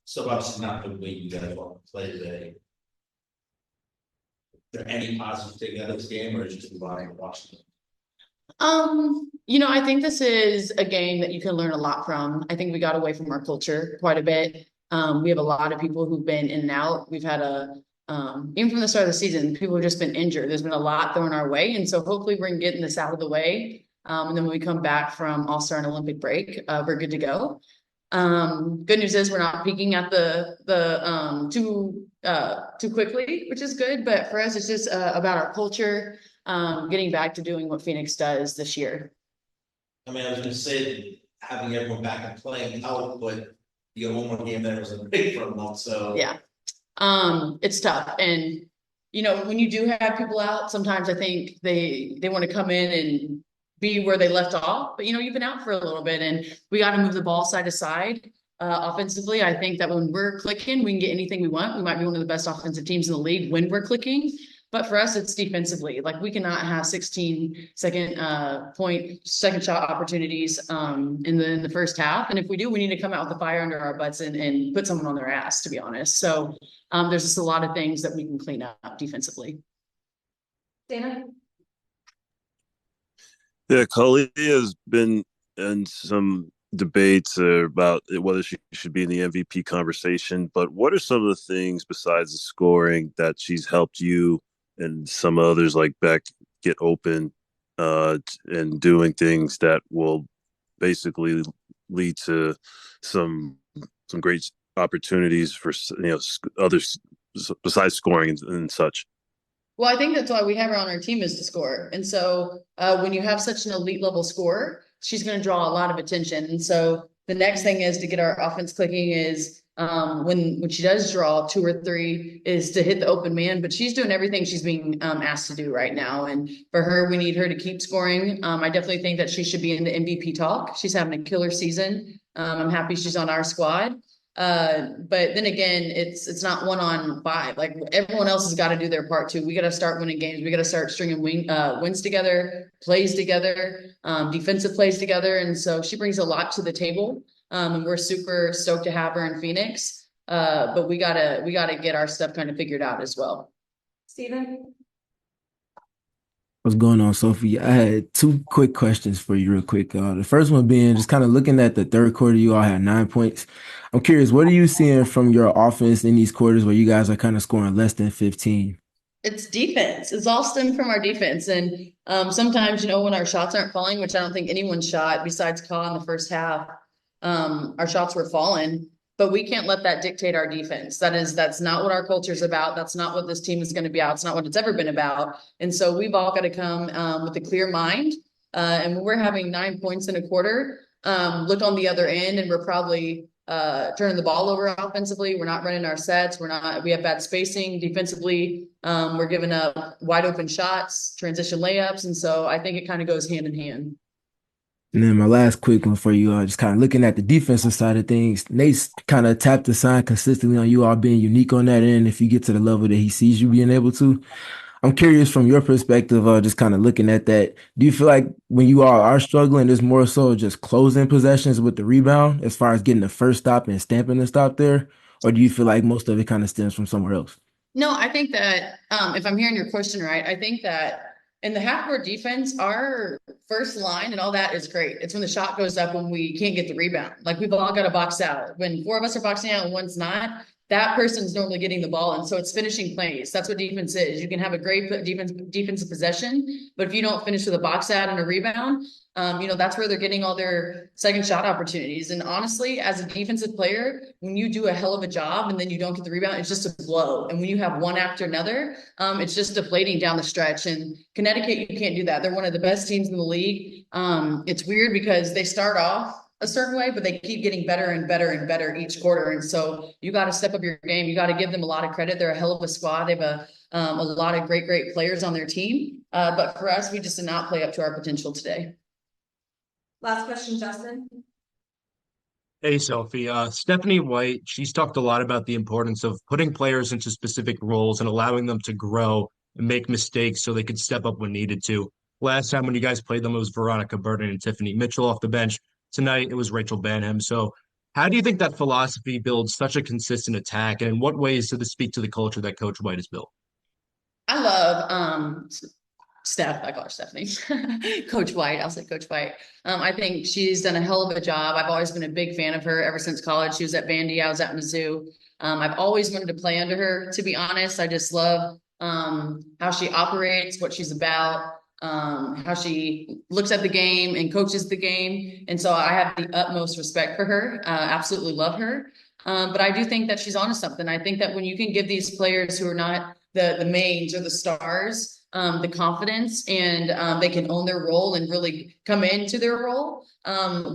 So obviously not the way you guys want to play today. Is there any positive taking out of this game, or is it just watching it? I think this is a game that you can learn a lot from. I think we got away from our culture quite a bit. We have a lot of people who've been in and out. We've had even from the start of the season, people have just been injured. There's been a lot thrown our way. And so hopefully we're getting this out of the way. And then when we come back from All-Star and Olympic break, we're good to go. Good news is we're not peaking at the too quickly, which is good. But for us, it's just about our culture, getting back to doing what Phoenix does this year. I mean, I was going to say having everyone back and playing out, but you got one more game that was a big for a month, so yeah, it's tough. And when you do have people out, sometimes I think they want to come in and be where they left off. But you've been out for a little bit, and we got to move the ball side to side. Offensively, I think that when we're clicking, we can get anything we want. We might be one of the best offensive teams in the league when we're clicking. But for us, it's defensively. Like, we cannot have 16 second shot opportunities in the first half. And if we do, we need to come out with the fire under our butts and put someone on their ass, to be honest. So there's just a lot of things that we can clean up defensively. Dana? Yeah, Khalid has been in some debates about whether she should be in the MVP conversation. But what are some of the things besides the scoring that she's helped you and some others like Beck get open and doing things that will basically lead to some great opportunities for others besides scoring and such? Well, I think that's why we have her on our team, is to score. And so when you have such an elite level scorer, she's going to draw a lot of attention. And so the next thing is to get our offense clicking is when she does draw 2 or 3 is to hit the open man. But she's doing everything she's being asked to do right now. And for her, we need her to keep scoring. I definitely think that she should be in the MVP talk. She's having a killer season. I'm happy she's on our squad. But then again, it's not 1-on-5. Like, everyone else has got to do their part too. We got to start winning games. We got to start stringing wins together, plays together, defensive plays together. And so she brings a lot to the table. And we're super stoked to have her in Phoenix. But we gotta get our stuff kind of figured out as well. Steven? What's going on, Sophie? I had 2 quick questions for you real quick. The first one being just kind of looking at the third quarter, you all had 9 points. I'm curious, what are you seeing from your offense in these quarters where you guys are kind of scoring less than 15? It's defense. It's all stemmed from our defense. And sometimes, when our shots aren't falling, which I don't think anyone shot besides Ka in the first half, our shots were falling. But we can't let that dictate our defense. That's not what our culture is about. That's not what this team is going to be about. It's not what it's ever been about. And so we've all got to come with a clear mind. And when we're having 9 points in a quarter, look on the other end, and we're probably turning the ball over offensively. We're not running our sets. We have bad spacing defensively. We're giving up wide open shots, transition layups. And so I think it kind of goes hand in hand. And then my last quick one for you, just kind of looking at the defensive side of things. Nate's kind of tapped the sign consistently on you all being unique on that end if you get to the level that he sees you being able to. I'm curious from your perspective, just kind of looking at that. Do you feel like when you all are struggling, there's more so just closing possessions with the rebound as far as getting the first stop and stamping the stop there? Or do you feel like most of it kind of stems from somewhere else? No, I think that if I'm hearing your question right, I think that in the half-court defense, our first line and all that is great. It's when the shot goes up when we can't get the rebound. Like, we've all got to box out. When 4 of us are boxing out and one's not, that person's normally getting the ball. And so it's finishing plays. That's what defense is. You can have a great defensive possession, but if you don't finish with a box out and a rebound, that's where they're getting all their second shot opportunities. And honestly, as a defensive player, when you do a hell of a job and then you don't get the rebound, it's just a blow. And when you have one after another, it's just deflating down the stretch. And Connecticut, you can't do that. They're one of the best teams in the league. It's weird because they start off a certain way, but they keep getting better and better and better each quarter. And so you got to step up your game. You got to give them a lot of credit. They're a hell of a squad. They have a lot of great players on their team. But for us, we just did not play up to our potential today. Last question, Justin. Hey, Sophie. Stephanie White, she's talked a lot about the importance of putting players into specific roles and allowing them to grow and make mistakes so they could step up when needed to. Last time when you guys played them, it was Veronica Burton and Tiffany Mitchell off the bench. Tonight, it was Rachel Banham. So how do you think that philosophy builds such a consistent attack? And in what ways does this speak to the culture that Coach White has built? I love Steph, I call her Stephanie. Coach White, I'll say Coach White. I think she's done a hell of a job. I've always been a big fan of her ever since college. She was at Vandy, I was at Mizzou. I've always wanted to play under her, to be honest. I just love how she operates, what she's about, how she looks at the game and coaches the game. And so I have the utmost respect for her. Absolutely love her. But I do think that she's onto something. I think that when you can give these players who are not the mains or the stars, the confidence, and they can own their role and really come into their role.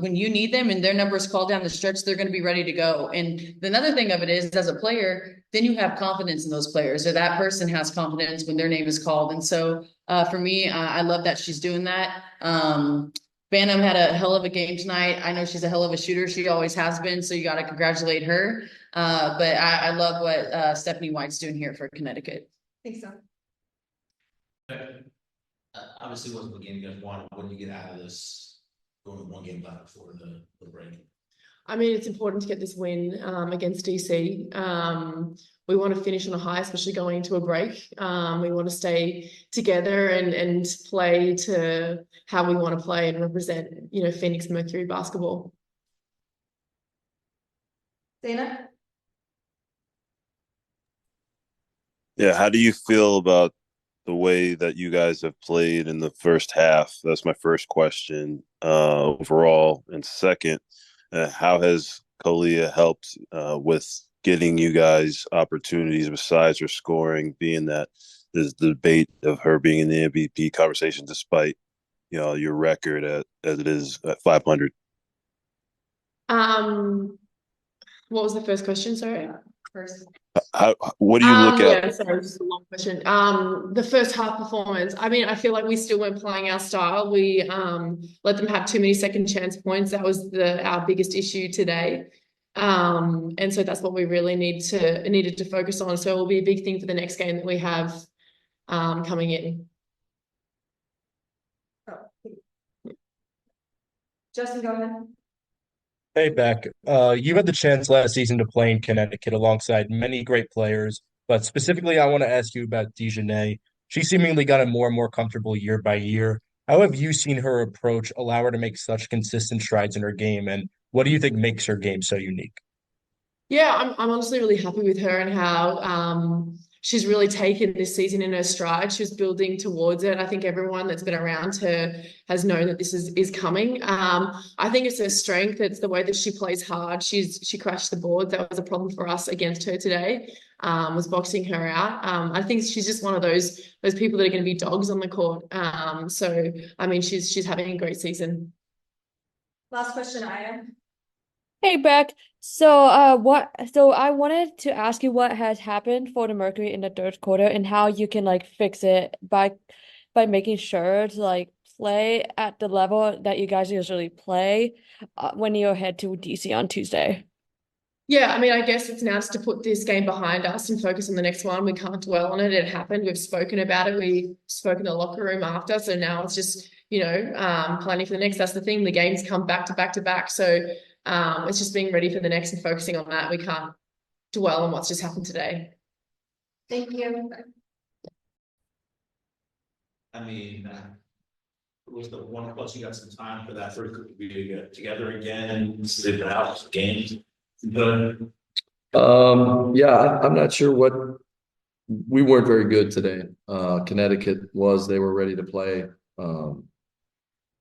When you need them and their numbers call down the stretch, they're going to be ready to go. And another thing of it is, as a player, then you have confidence in those players, or that person has confidence when their name is called. And so for me, I love that she's doing that. Banham had a hell of a game tonight. I know she's a hell of a shooter. She always has been. So you got to congratulate her. But I love what Stephanie White's doing here for Connecticut. I think so. Obviously, wasn't the game you guys wanted. When you get out of this, going one game left before the break. I mean, it's important to get this win against DC. We want to finish on a high, especially going into a break. We want to stay together and play to how we want to play and represent, Phoenix Mercury basketball. Dana? Yeah, how do you feel about the way that you guys have played in the first half? That's my first question overall. And second, how has Kalia helped with getting you guys opportunities besides her scoring, being that there's the debate of her being in the MVP conversation despite, your record as it is at 500? What was the first question? Sorry. What do you look at? Yeah, sorry, just a long question. The first half performance, I mean, I feel like we still weren't playing our style. We let them have too many second chance points. That was our biggest issue today. And so that's what we really needed to focus on. So it will be a big thing for the next game that we have coming in. Justin, go ahead. Hey, Beck. You had the chance last season to play in Connecticut alongside many great players, but specifically, I want to ask you about Dejanay. She seemingly got more and more comfortable year by year. How have you seen her approach allow her to make such consistent strides in her game, and what do you think makes her game so unique? Yeah, I'm honestly really happy with her and how she's really taken this season in her stride. She's building towards it. I think everyone that's been around her has known that this is coming. I think it's her strength. It's the way that she plays hard. She crashed the board. That was a problem for us against her today. Was boxing her out. I think she's just one of those people that are going to be dogs on the court. So I mean, she's having a great season. Last question, Aya. Hey Beck, so I wanted to ask you what has happened for the Mercury in the third quarter and how you can fix it by making sure to play at the level that you guys usually play when you head to DC on Tuesday. Yeah, I mean, I guess it's now just to put this game behind us and focus on the next one. We can't dwell on it. It happened. We've spoken about it. We spoke in the locker room after. So now it's just, planning for the next. That's the thing. The games come back to back to back. So it's just being ready for the next and focusing on that. We can't dwell on what's just happened today. Thank you. I mean, it was the one plus you got some time for that first group to be together again and sit out games. But yeah, I'm not sure we weren't very good today. Connecticut they were ready to play.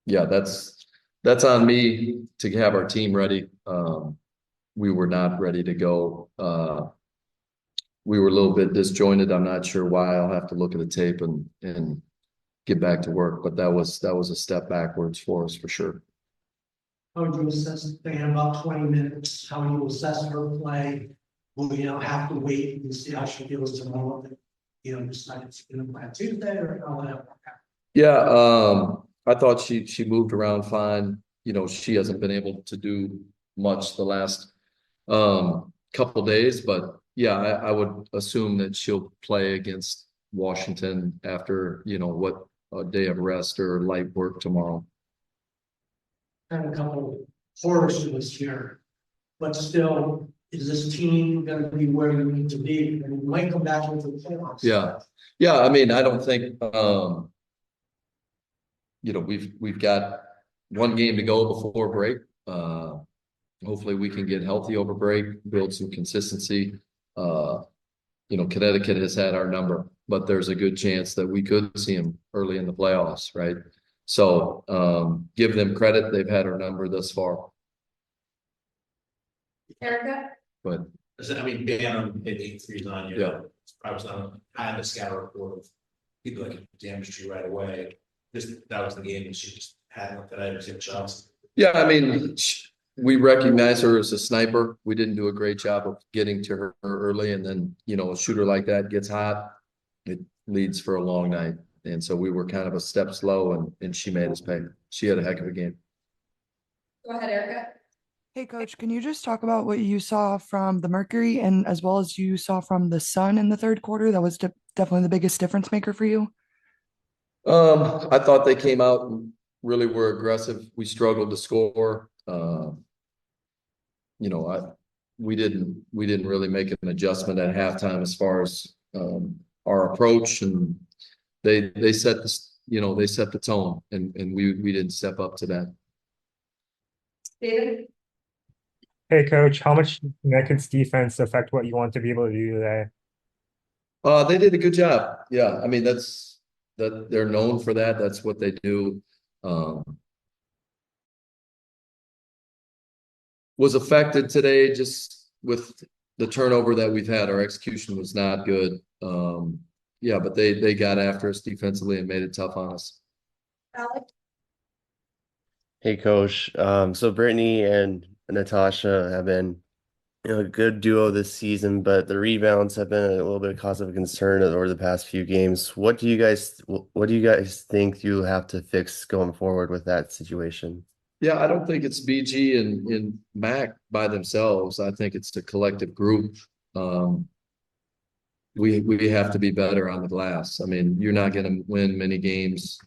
Yeah, that's on me to have our team ready. We were not ready to go. We were a little bit disjointed. I'm not sure why. I'll have to look at the tape and get back to work, but that was a step backwards for us for sure. How would you assess the in about 20 minutes? How you assess her play? Will have to wait and see how she feels tomorrow? Decide it's going to play Tuesday or whatever. Yeah, I thought she moved around fine. She hasn't been able to do much the last couple days, but yeah, I would assume that she'll play against Washington after what a day of rest or light work tomorrow. I have a couple horrors this year. But still, is this team gonna be where you need to be? And we might come back into the playoffs. Yeah. Yeah, I mean, I don't think, we've got one game to go before break. Hopefully we can get healthy over break, build some consistency. Connecticut has had our number, but there's a good chance that we could see them early in the playoffs, right? So give them credit. They've had our number thus far. Erica? But I mean, Bantam hit 8 threes on you. Yeah. I was on, I had a scatter report of people that could damage you right away. That was the game that she just had that I had shots. yeah, I mean, we recognize her as a sniper. We didn't do a great job of getting to her early, and then a shooter like that gets hot, it leads for a long night. And so we were kind of a step slow, and she made us pay. She had a heck of a game. Go ahead, Erica. Hey, Coach, can you just talk about what you saw from the Mercury and as well as you saw from the Sun in the third quarter? That was definitely the biggest difference maker for you. I thought they came out and really were aggressive. We struggled to score. We didn't really make an adjustment at halftime as far as our approach, and they set the tone, and we didn't step up to that. David? Hey, Coach, how much did Connecticut's defense affect what you want to be able to do today? They did a good job. Yeah, I mean that they're known for that. That's what they do. Was affected today just with the turnover that we've had. Our execution was not good. But they got after us defensively and made it tough on us. Alex? Hey, Coach. So Brittany and Natasha have been a good duo this season, but the rebounds have been a little bit of cause of concern over the past few games. What do you guys think you have to fix going forward with that situation? Yeah, I don't think it's BG and Mac by themselves. I think it's the collective group. We have to be better on the glass. I mean, you're not going to win many games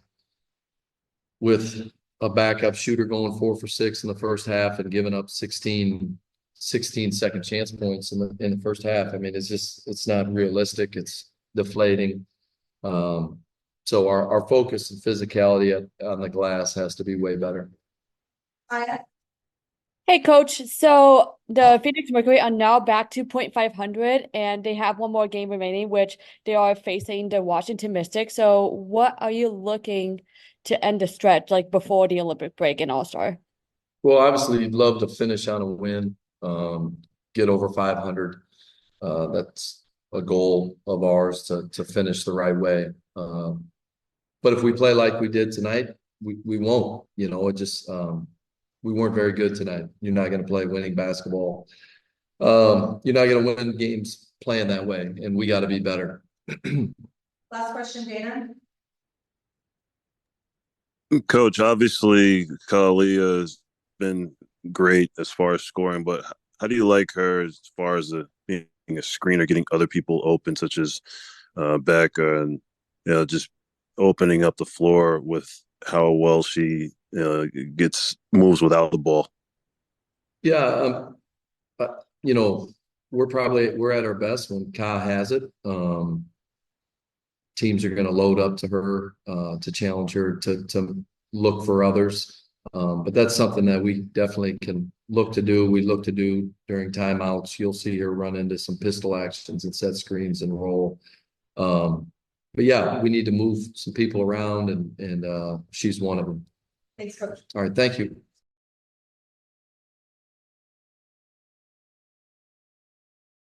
with a backup shooter going 4 for 6 in the first half and giving up 16 second chance points in the first half. I mean, it's not realistic. It's deflating. So our focus and physicality on the glass has to be way better. Hey, Coach. So the Phoenix Mercury are now back to .500, and they have one more game remaining, which they are facing the Washington Mystics. So what are you looking to end the stretch, like before the Olympic break and All-Star? Well, obviously, you'd love to finish on a win, get over 500. That's a goal of ours to finish the right way. But if we play like we did tonight, we won't. We weren't very good tonight. You're not going to play winning basketball. You're not going to win games playing that way, and we got to be better. Last question, Dana. Coach, obviously, Kalia has been great as far as scoring, but how do you like her as far as being a screener, getting other people open, such as Becca, and just opening up the floor with how well she moves without the ball? Yeah, we're at our best when Ka has it. Teams are going to load up to her to challenge her to look for others. But that's something that we definitely can look to do. We look to do during timeouts. You'll see her run into some pistol actions and set screens and roll. But yeah, we need to move some people around, and she's one of them. Thanks, Coach. All right, thank you.